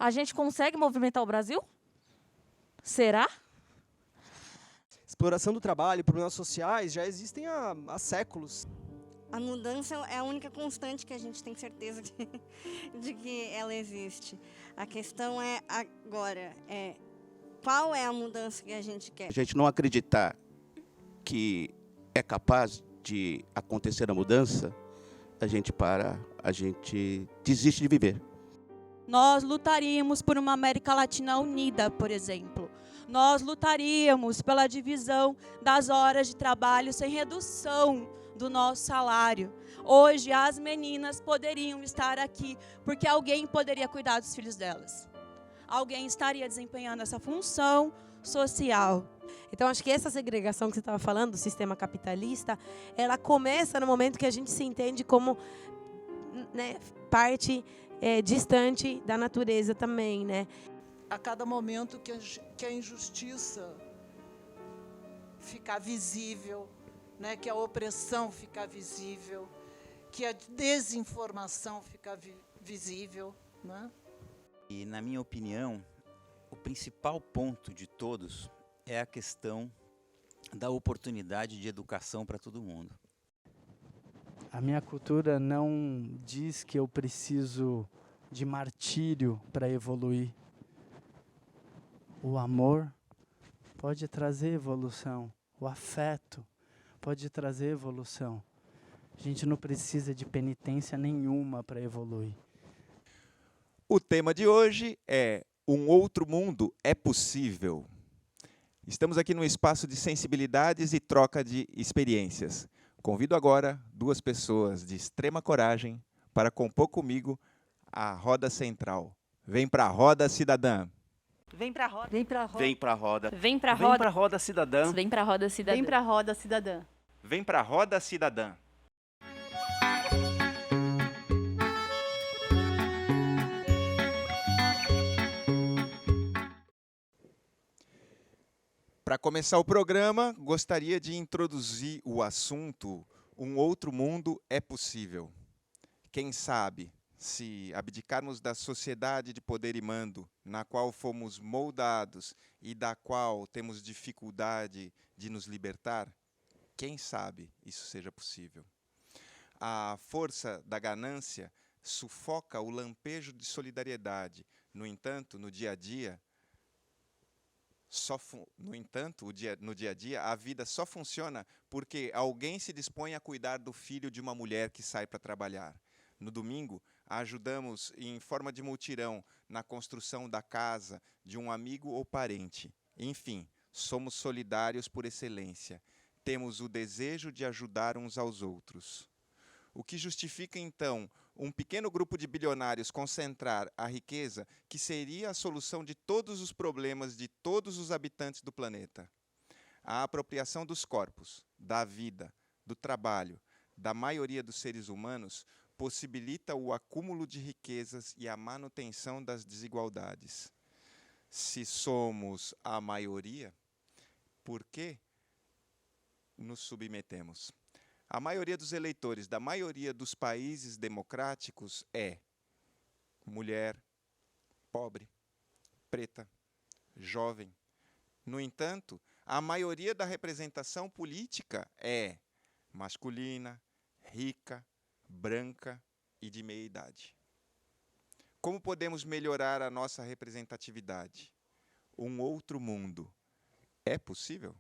A gente consegue movimentar o Brasil? Será? Exploração do trabalho, problemas sociais já existem há séculos. A mudança é a única constante que a gente tem certeza de que ela existe. A questão é agora, qual é a mudança que a gente quer? A gente não acreditar que é capaz de acontecer a mudança, a gente desiste de viver. Nós lutaríamos por uma América Latina unida, por exemplo. Nós lutaríamos pela divisão das horas de trabalho sem redução do nosso salário. Hoje, as meninas poderiam estar aqui porque alguém poderia cuidar dos filhos delas. Alguém estaria desempenhando essa função social. Então, acho que essa segregação que você estava falando, do sistema capitalista, ela começa no momento que a gente se entende como, né, parte distante da natureza também, né? A cada momento que a injustiça ficar visível, né, que a opressão ficar visível, que a desinformação ficar visível, né? E, na minha opinião, o principal ponto de todos é a questão da oportunidade de educação para todo mundo. A minha cultura não diz que eu preciso de martírio para evoluir. O amor pode trazer evolução. O afeto pode trazer evolução. A gente não precisa de penitência nenhuma para evoluir. O tema de hoje é Um Outro Mundo é Possível. Estamos aqui num espaço de sensibilidades e troca de experiências. Convido agora duas pessoas de extrema coragem para compor comigo a roda central. Vem pra roda, cidadã. Vem pra roda. Vem pra roda. Vem pra roda. Vem pra roda. Vem pra roda, cidadã. Vem pra roda, cidadã. Vem pra roda, cidadã. Vem pra roda, cidadã. Para começar o programa, gostaria de introduzir o assunto Um Outro Mundo é Possível. Quem sabe, se abdicarmos da sociedade de poder e mando, na qual fomos moldados e da qual temos dificuldade de nos libertar, quem sabe isso seja possível. A força da ganância sufoca o lampejo de solidariedade. No entanto, no dia a dia, no dia a dia, a vida só funciona porque alguém se dispõe a cuidar do filho de uma mulher que sai para trabalhar. No domingo, a ajudamos em forma de mutirão na construção da casa de um amigo ou parente. Enfim, somos solidários por excelência. Temos o desejo de ajudar uns aos outros. O que justifica, então, um pequeno grupo de bilionários concentrar a riqueza que seria a solução de todos os problemas de todos os habitantes do planeta. A apropriação dos corpos, da vida, do trabalho, da maioria dos seres humanos possibilita o acúmulo de riquezas e a manutenção das desigualdades. Se somos a maioria, por que nos submetemos? A maioria dos eleitores da maioria dos países democráticos é mulher, pobre, preta, jovem. No entanto, a maioria da representação política é masculina, rica, branca e de meia idade. Como podemos melhorar a nossa representatividade? Um outro mundo é possível?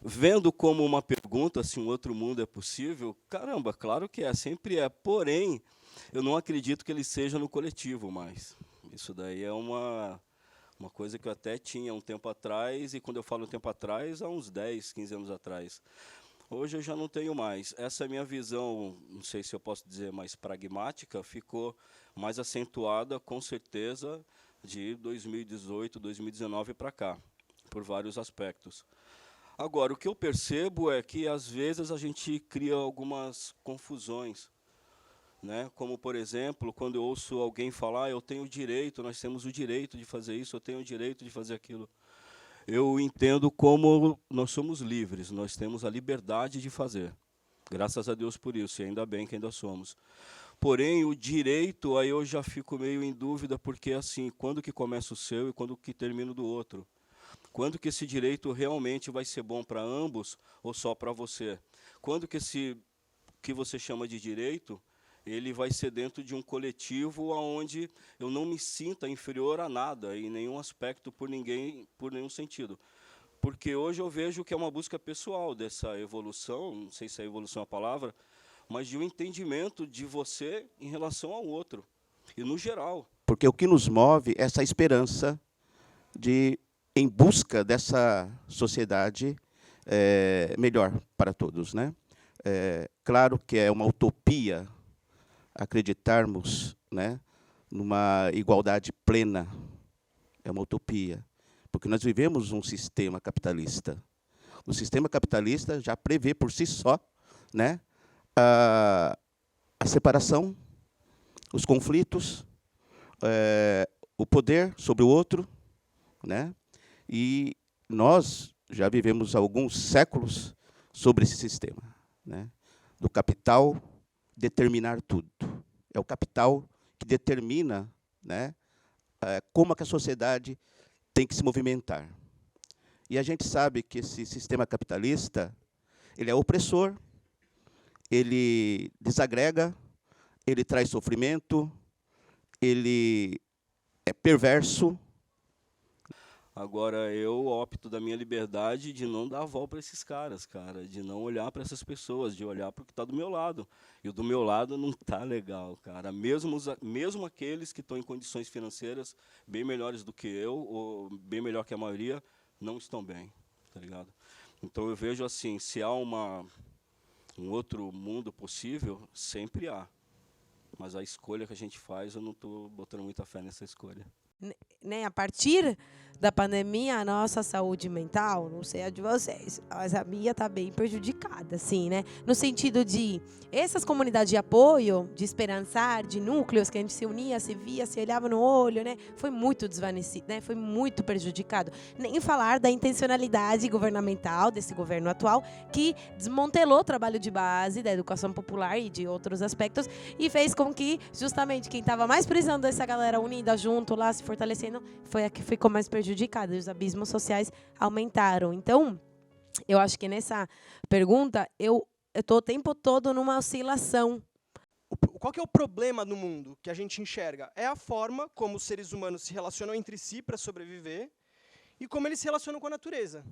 Vendo como uma pergunta se um outro mundo é possível, caramba, claro que é, sempre é. Porém, eu não acredito que ele seja no coletivo mais. Isso daí é uma coisa que eu até tinha um tempo atrás, e quando eu falo um tempo atrás, há uns 10, 15 anos atrás. Hoje eu já não tenho mais. Essa minha visão, não sei se eu posso dizer mais pragmática, ficou mais acentuada, com certeza, de 2018, 2019 para cá, por vários aspectos. Agora, o que eu percebo é que, às vezes, a gente cria algumas confusões, né? Como, por exemplo, quando eu ouço alguém falar, eu tenho o direito, nós temos o direito de fazer isso, eu tenho o direito de fazer aquilo. Eu entendo como nós somos livres, nós temos a liberdade de fazer. Graças a Deus por isso, e ainda bem que ainda somos. Porém, o direito, aí eu já fico meio em dúvida, porque assim, quando que começa o seu e quando que termina o do outro? Quando que esse direito realmente vai ser bom para ambos ou só para você? Quando que esse que você chama de direito, ele vai ser dentro de um coletivo onde eu não me sinta inferior a nada, em nenhum aspecto, por ninguém, por nenhum sentido. Porque hoje eu vejo que é uma busca pessoal dessa evolução, não sei se é evolução a palavra, mas de um entendimento de você em relação ao outro, e no geral. Porque o que nos move é essa esperança de, em busca dessa sociedade melhor para todos, né? Claro que é uma utopia acreditarmos, né, numa igualdade plena. É uma utopia, porque nós vivemos um sistema capitalista. O sistema capitalista já prevê por si só, né, a separação, os conflitos, o poder sobre o outro, né? E nós já vivemos alguns séculos sobre esse sistema, né? Do capital determinar tudo. É o capital que determina, né, como é que a sociedade tem que se movimentar. E a gente sabe que esse sistema capitalista, ele é opressor, ele desagrega, ele traz sofrimento, ele é perverso. Agora, eu opto da minha liberdade de não dar a volta para esses caras, cara, de não olhar para essas pessoas, de olhar para o que está do meu lado. E o do meu lado não está legal, cara. Mesmo aqueles que estão em condições financeiras bem melhores do que eu, ou bem melhor que a maioria, não estão bem, tá ligado? Então eu vejo assim, se há um outro mundo possível, sempre há. Mas a escolha que a gente faz, eu não estou botando muita fé nessa escolha. Né, a partir da pandemia, a nossa saúde mental, não sei a de vocês, mas a minha está bem prejudicada, assim, né? No sentido de essas comunidades de apoio, de esperançar, de núcleos que a gente se unia, se via, se olhava no olho, né? Foi muito desvanecido, né? Foi muito prejudicado. Nem falar da intencionalidade governamental desse governo atual, que desmantelou o trabalho de base da educação popular e de outros aspectos e fez com que, justamente, quem estava mais precisando dessa galera unida junto lá, se fortalecendo, foi a que ficou mais prejudicada. Os abismos sociais aumentaram. Então, eu acho que nessa pergunta, eu estou o tempo todo numa oscilação. Qual que é o problema no mundo que a gente enxerga? É a forma como os seres humanos se relacionam entre si para sobreviver e como eles se relacionam com a natureza,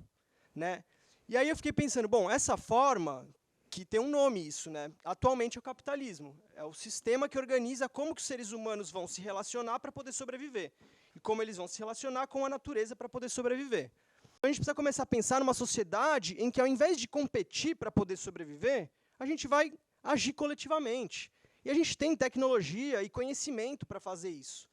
né? E aí eu fiquei pensando, bom, essa forma, que tem um nome isso, né? Atualmente é o capitalismo. É o sistema que organiza como que os seres humanos vão se relacionar para poder sobreviver. E como eles vão se relacionar com a natureza para poder sobreviver. A gente precisa começar a pensar numa sociedade em que, ao invés de competir para poder sobreviver, a gente vai agir coletivamente. E a gente tem tecnologia e conhecimento para fazer isso.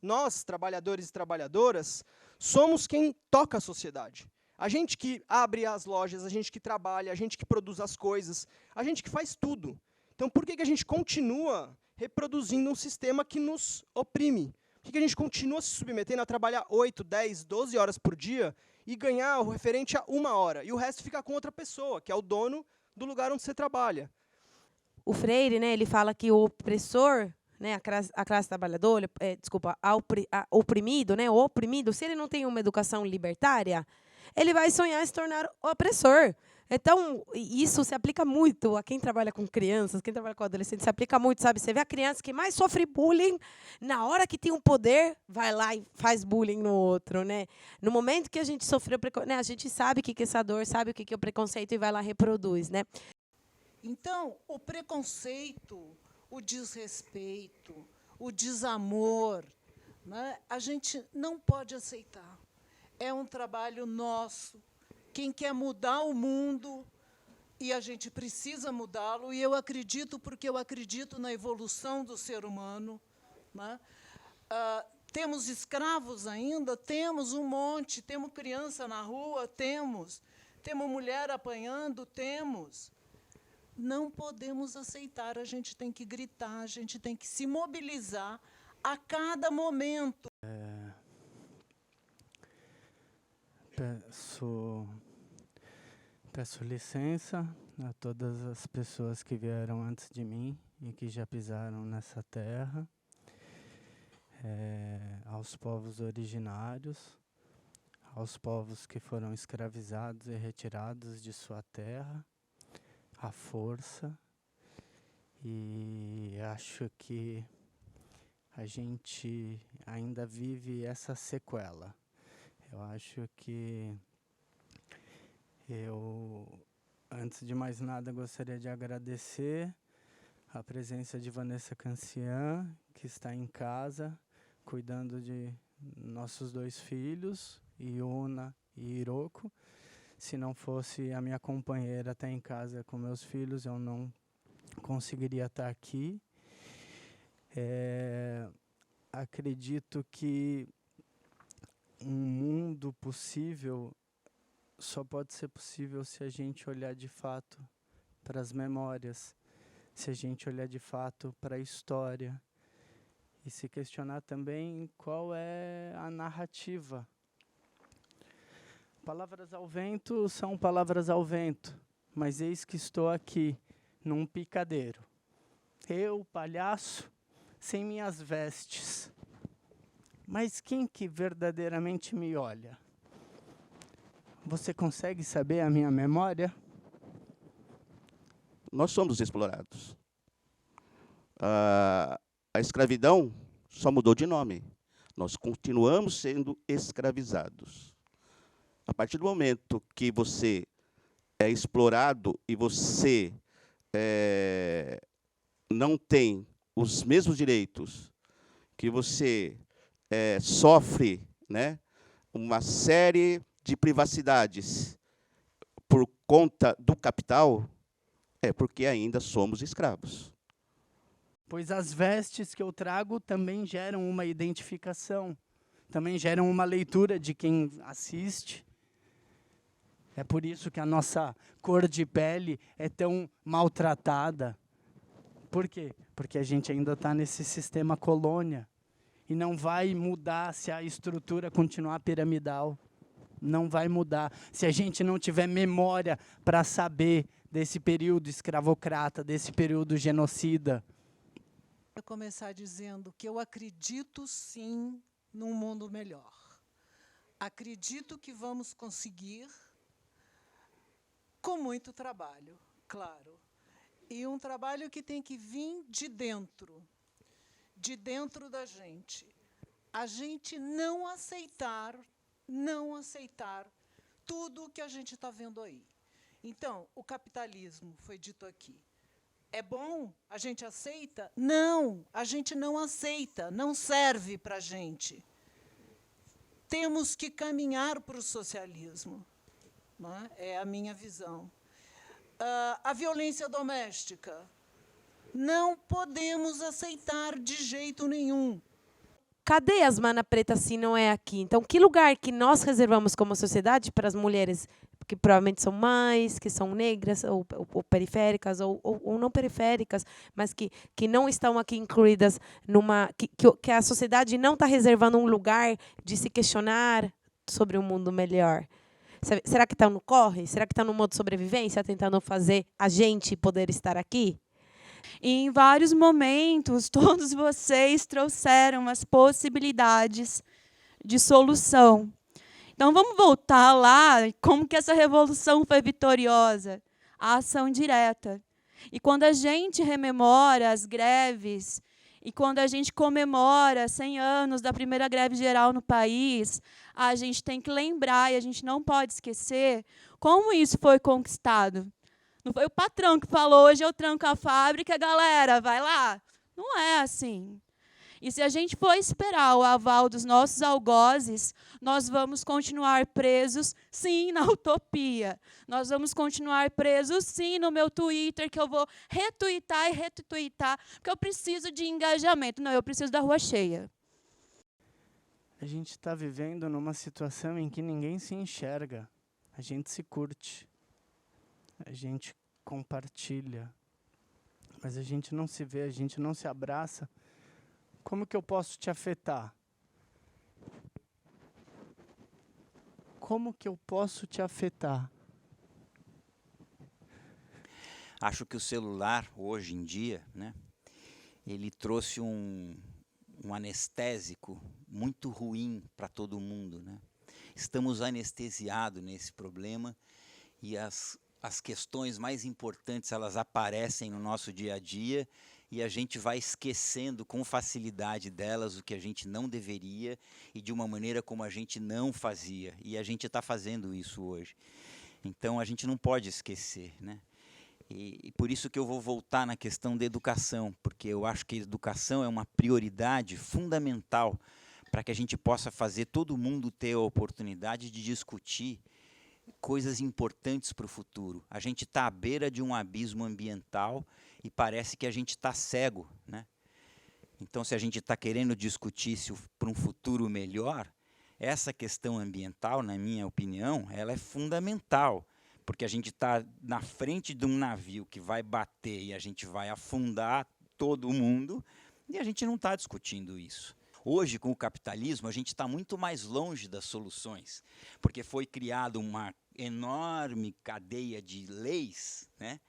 Nós, trabalhadores e trabalhadoras, somos quem toca a sociedade. A gente que abre as lojas, a gente que trabalha, a gente que produz as coisas, a gente que faz tudo. Então, por que a gente continua reproduzindo um sistema que nos oprime? Por que a gente continua se submetendo a trabalhar 8, 10, 12 horas por dia e ganhar o referente a 1 hora, e o resto fica com outra pessoa, que é o dono do lugar onde você trabalha? O Freire, né, ele fala que o opressor, né, a classe trabalhadora, oprimido, né, o oprimido, se ele não tem uma educação libertária, ele vai sonhar se tornar opressor. Então, isso se aplica muito a quem trabalha com crianças, quem trabalha com adolescentes, se aplica muito, sabe? Você vê a criança que mais sofre bullying, na hora que tem um poder, vai lá e faz bullying no outro, né? No momento que a gente sofreu, né, a gente sabe o que é essa dor, sabe o que é o preconceito e vai lá e reproduz, né? Então, o preconceito, o desrespeito, o desamor, né, a gente não pode aceitar. É um trabalho nosso. Quem quer mudar o mundo, e a gente precisa mudá-lo, e eu acredito, porque eu acredito na evolução do ser humano, né? Temos escravos ainda? Temos um monte. Temos criança na rua? Temos. Temos mulher apanhando? Temos. Não podemos aceitar, a gente tem que gritar, a gente tem que se mobilizar a cada momento. Peço licença a todas as pessoas que vieram antes de mim e que já pisaram nessa terra, aos povos originários, aos povos que foram escravizados e retirados de sua terra, à força. E acho que a gente ainda vive essa sequela. Eu acho que antes de mais nada, gostaria de agradecer a presença de Vanessa Cancian, que está em casa, cuidando de nossos 2 filhos, Iuna e Hiroko. Se não fosse a minha companheira estar em casa com meus filhos, eu não conseguiria estar aqui. Acredito que um mundo possível só pode ser possível se a gente olhar de fato para as memórias, se a gente olhar de fato para a história e se questionar também qual é a narrativa. Palavras ao vento são palavras ao vento, mas eis que estou aqui, num picadeiro. Eu, palhaço, sem minhas vestes. Mas quem que verdadeiramente me olha? Você consegue saber a minha memória? Nós somos explorados. A escravidão só mudou de nome. Nós continuamos sendo escravizados. A partir do momento que você é explorado e você não tem os mesmos direitos, que você sofre, né, uma série de privacidades por conta do capital, é porque ainda somos escravos. Pois as vestes que eu trago também geram uma identificação, também geram uma leitura de quem assiste. É por isso que a nossa cor de pele é tão maltratada. Por quê? Porque a gente ainda está nesse sistema colônia. E não vai mudar se a estrutura continuar piramidal. Não vai mudar. Se a gente não tiver memória para saber desse período escravocrata, desse período genocida. Eu começar dizendo que eu acredito, sim, num mundo melhor. Acredito que vamos conseguir, com muito trabalho, claro. E um trabalho que tem que vir de dentro da gente. A gente não aceitar tudo o que a gente está vendo aí. Então, o capitalismo, foi dito aqui, é bom? A gente aceita? Não, a gente não aceita, não serve para a gente. Temos que caminhar para o socialismo. Né? É a minha visão. A violência doméstica. Não podemos aceitar de jeito nenhum. Cadê as mana preta se não é aqui? Então, que lugar que nós reservamos como sociedade para as mulheres que provavelmente são mães, que são negras, ou periféricas, ou não periféricas, mas que não estão aqui incluídas numa... Que a sociedade não está reservando um lugar de se questionar sobre um mundo melhor? Será que está no corre? Será que está no modo de sobrevivência, tentando fazer a gente poder estar aqui? E em vários momentos, todos vocês trouxeram as possibilidades de solução. Então, vamos voltar lá, como que essa revolução foi vitoriosa? A ação direta. E quando a gente rememora as greves, e quando a gente comemora 100 anos da primeira greve geral no país, a gente tem que lembrar, e a gente não pode esquecer, como isso foi conquistado. Não foi o patrão que falou, hoje eu tranco a fábrica, galera, vai lá. Não é assim. E se a gente for esperar o aval dos nossos algozes, nós vamos continuar presos, sim, na utopia. Nós vamos continuar presos, sim, no meu Twitter, que eu vou retweetar e retweetar, porque eu preciso de engajamento. Não, eu preciso da rua cheia. A gente está vivendo numa situação em que ninguém se enxerga. A gente se curte. A gente compartilha. Mas a gente não se vê, a gente não se abraça. Como que eu posso te afetar? Como que eu posso te afetar? Acho que o celular, hoje em dia, né, ele trouxe um anestésico muito ruim para todo mundo, né? Estamos anestesiados nesse problema e as questões mais importantes, elas aparecem no nosso dia a dia e a gente vai esquecendo com facilidade delas o que a gente não deveria e de uma maneira como a gente não fazia. E a gente está fazendo isso hoje. Então, a gente não pode esquecer, né? E por isso que eu vou voltar na questão da educação, porque eu acho que a educação é uma prioridade fundamental para que a gente possa fazer todo mundo ter a oportunidade de discutir coisas importantes para o futuro. A gente está à beira de um abismo ambiental e parece que a gente está cego, né? Então, se a gente está querendo discutir para um futuro melhor, essa questão ambiental, na minha opinião, ela é fundamental, porque a gente está na frente de um navio que vai bater e a gente vai afundar todo mundo e a gente não está discutindo isso. Hoje, com o capitalismo, a gente está muito mais longe das soluções, porque foi criada uma enorme cadeia de leis, né,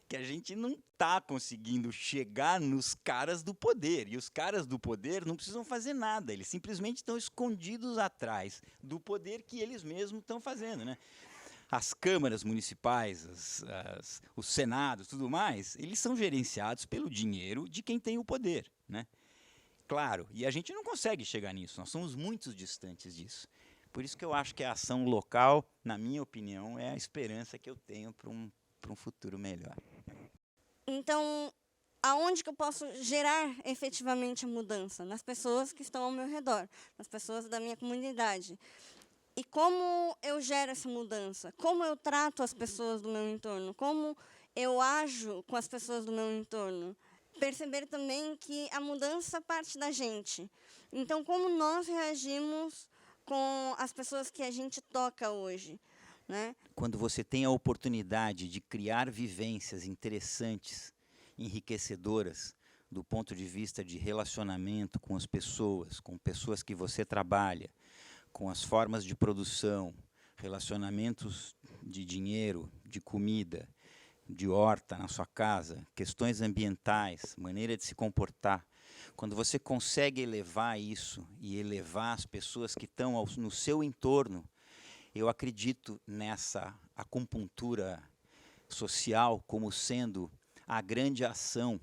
que a gente não está conseguindo chegar nos caras do poder. E os caras do poder não precisam fazer nada, eles simplesmente estão escondidos atrás do poder que eles mesmos estão fazendo, né? As câmaras municipais, os senados, tudo mais, eles são gerenciados pelo dinheiro de quem tem o poder, né? Claro, e a gente não consegue chegar nisso, nós somos muito distantes disso. Por isso que eu acho que a ação local, na minha opinião, é a esperança que eu tenho para um futuro melhor. Então, aonde que eu posso gerar efetivamente a mudança? Nas pessoas que estão ao meu redor, nas pessoas da minha comunidade. E como eu gero essa mudança? Como eu trato as pessoas do meu entorno? Como eu ajo com as pessoas do meu entorno? Perceber também que a mudança parte da gente. Então, como nós reagimos com as pessoas que a gente toca hoje, né? Quando você tem a oportunidade de criar vivências interessantes, enriquecedoras, do ponto de vista de relacionamento com as pessoas, com pessoas que você trabalha, com as formas de produção, relacionamentos de dinheiro, de comida, de horta na sua casa, questões ambientais, maneira de se comportar. Quando você consegue elevar isso e elevar as pessoas que estão no seu entorno, eu acredito nessa acupuntura social como sendo a grande ação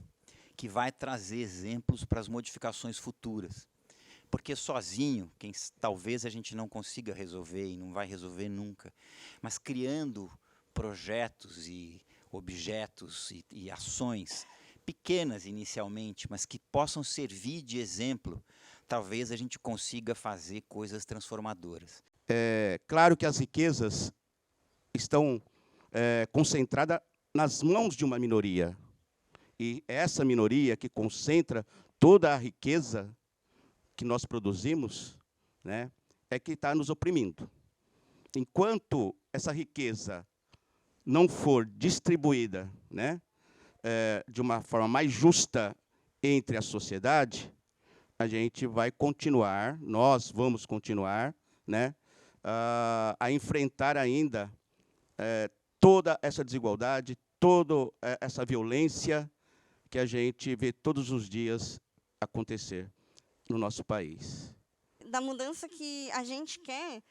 que vai trazer exemplos para as modificações futuras. Porque sozinho, talvez a gente não consiga resolver e não vai resolver nunca, mas criando projetos e objetos e ações pequenas inicialmente, mas que possam servir de exemplo, talvez a gente consiga fazer coisas transformadoras. É claro que as riquezas estão concentradas nas mãos de uma minoria. E essa minoria que concentra toda a riqueza que nós produzimos, né, é que está nos oprimindo. Enquanto essa riqueza não for distribuída, né, de uma forma mais justa entre a sociedade, a gente vai continuar, nós vamos continuar, né, a enfrentar ainda toda essa desigualdade, toda essa violência que a gente vê todos os dias acontecer no nosso país. Da mudança que a gente quer,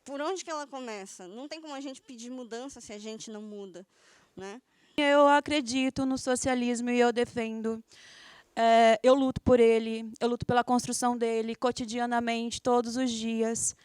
por onde que ela começa? Não tem como a gente pedir mudança se a gente não muda, né? Eu acredito no socialismo e eu defendo. Eu luto por ele, eu luto pela construção dele cotidianamente, todos os dias.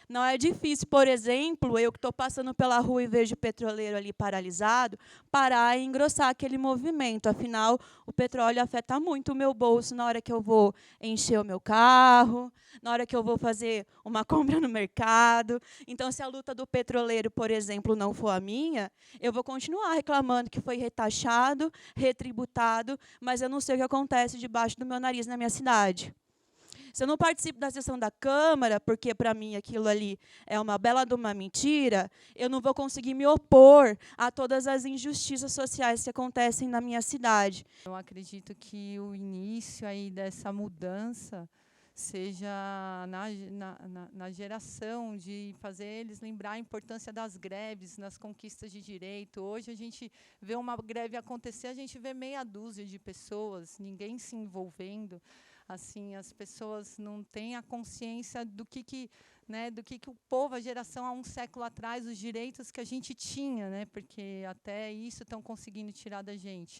Não é difícil, por exemplo, eu que estou passando pela rua e vejo o petroleiro ali paralisado, parar e engrossar aquele movimento. Afinal, o petróleo afeta muito o meu bolso na hora que eu vou encher o meu carro, na hora que eu vou fazer uma compra no mercado. Então, se a luta do petroleiro, por exemplo, não for a minha, eu vou continuar reclamando que foi retaxado, retributado, mas eu não sei o que acontece debaixo do meu nariz na minha cidade. Se eu não participo da sessão da Câmara, porque, para mim, aquilo ali é uma bela de uma mentira, eu não vou conseguir me opor a todas as injustiças sociais que acontecem na minha cidade. Eu acredito que o início aí dessa mudança seja na geração de fazer eles lembrar a importância das greves, nas conquistas de direito. Hoje a gente vê uma greve acontecer, a gente vê meia dúzia de pessoas, ninguém se envolvendo. Assim, as pessoas não têm a consciência do que o povo, a geração há um século atrás, os direitos que a gente tinha, né? Porque até isso estão conseguindo tirar da gente.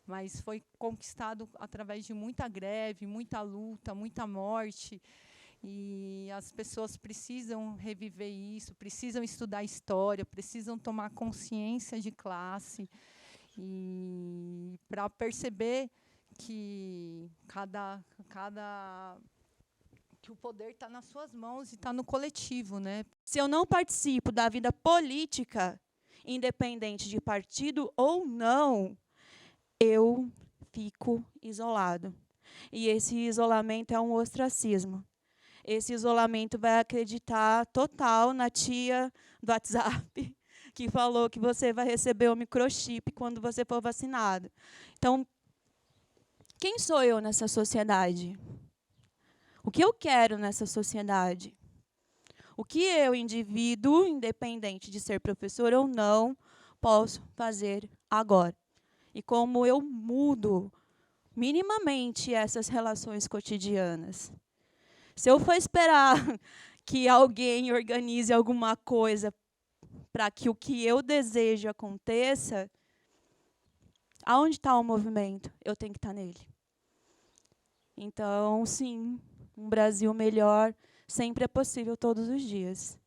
Mas foi conquistado através de muita greve, muita luta, muita morte. E as pessoas precisam reviver isso, precisam estudar história, precisam tomar consciência de classe e para perceber que que o poder está nas suas mãos e está no coletivo, né? Se eu não participo da vida política, independente de partido ou não, eu fico isolado. E esse isolamento é um ostracismo. Esse isolamento vai acreditar total na tia do WhatsApp, que falou que você vai receber o microchip quando você for vacinado. Então, quem sou eu nessa sociedade? O que eu quero nessa sociedade? O que eu, indivíduo, independente de ser professor ou não, posso fazer agora? E como eu mudo minimamente essas relações cotidianas? Se eu for esperar que alguém organize alguma coisa para que o que eu desejo aconteça, aonde está o movimento? Eu tenho que estar nele. Então, sim, um Brasil melhor sempre é possível todos os dias.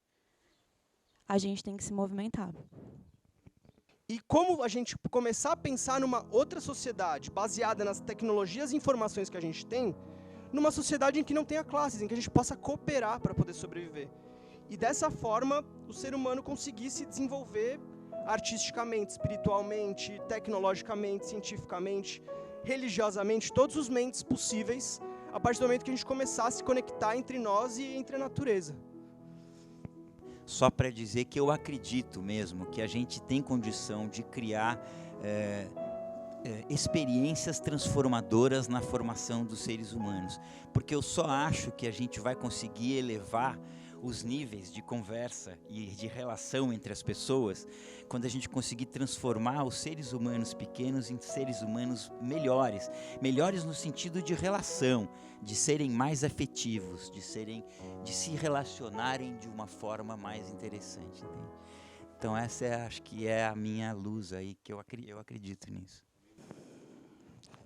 A gente tem que se movimentar. E como a gente começar a pensar numa outra sociedade, baseada nas tecnologias e informações que a gente tem, numa sociedade em que não tenha classes, em que a gente possa cooperar para poder sobreviver. E dessa forma, o ser humano conseguir se desenvolver artisticamente, espiritualmente, tecnologicamente, cientificamente, religiosamente, todos os mentes possíveis, a partir do momento que a gente começar a se conectar entre nós e entre a natureza. Só para dizer que eu acredito mesmo que a gente tem condição de criar experiências transformadoras na formação dos seres humanos, porque eu só acho que a gente vai conseguir elevar os níveis de conversa e de relação entre as pessoas quando a gente conseguir transformar os seres humanos pequenos em seres humanos melhores, melhores no sentido de relação, de serem mais afetivos, de se relacionarem de uma forma mais interessante, entende? Então essa acho que é a minha luz aí, que eu acredito nisso.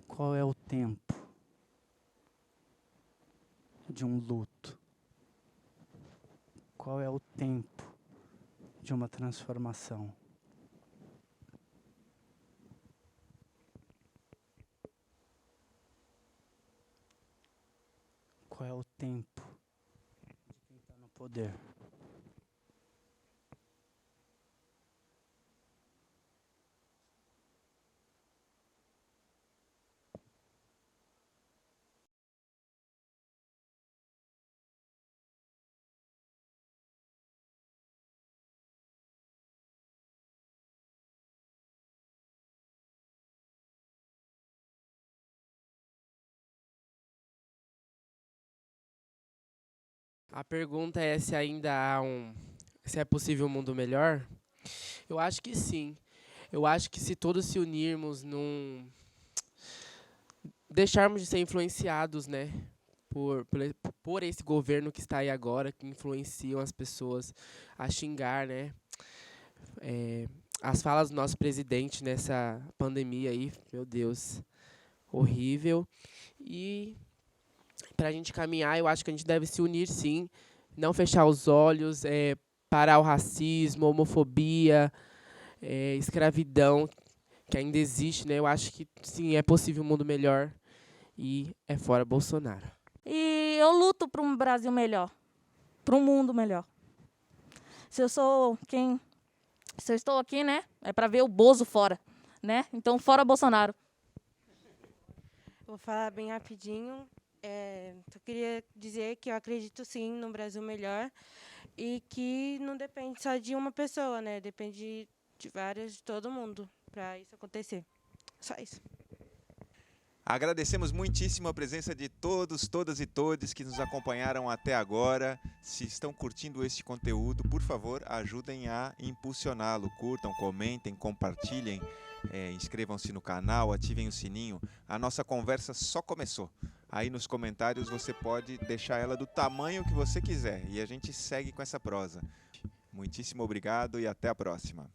Qual é o tempo de um luto? Qual é o tempo de uma transformação? Qual é o tempo de quem está no poder? A pergunta é se ainda se é possível um mundo melhor. Eu acho que sim. Eu acho que se todos se unirmos, deixarmos de ser influenciados, né, por esse governo que está aí agora, que influenciam as pessoas a xingar, né, as falas do nosso presidente nessa pandemia aí, meu Deus, horrível. E para a gente caminhar, eu acho que a gente deve se unir, sim, não fechar os olhos, parar o racismo, homofobia, escravidão, que ainda existe, né? Eu acho que, sim, é possível um mundo melhor e é fora Bolsonaro. E eu luto para um Brasil melhor, para um mundo melhor. Se eu estou aqui, né, é para ver o Bozo fora, né? Então, fora Bolsonaro. Vou falar bem rapidinho. Só queria dizer que eu acredito sim num Brasil melhor e que não depende só de uma pessoa, né? Depende de várias, de todo mundo, para isso acontecer. Só isso. Agradecemos muitíssimo a presença de todos, todas e todes que nos acompanharam até agora. Se estão curtindo este conteúdo, por favor, ajudem a impulsioná-lo. Curtam, comentem, compartilhem, inscrevam-se no canal, ativem o sininho. A nossa conversa só começou. Aí nos comentários você pode deixar ela do tamanho que você quiser e a gente segue com essa prosa. Muitíssimo obrigado e até a próxima.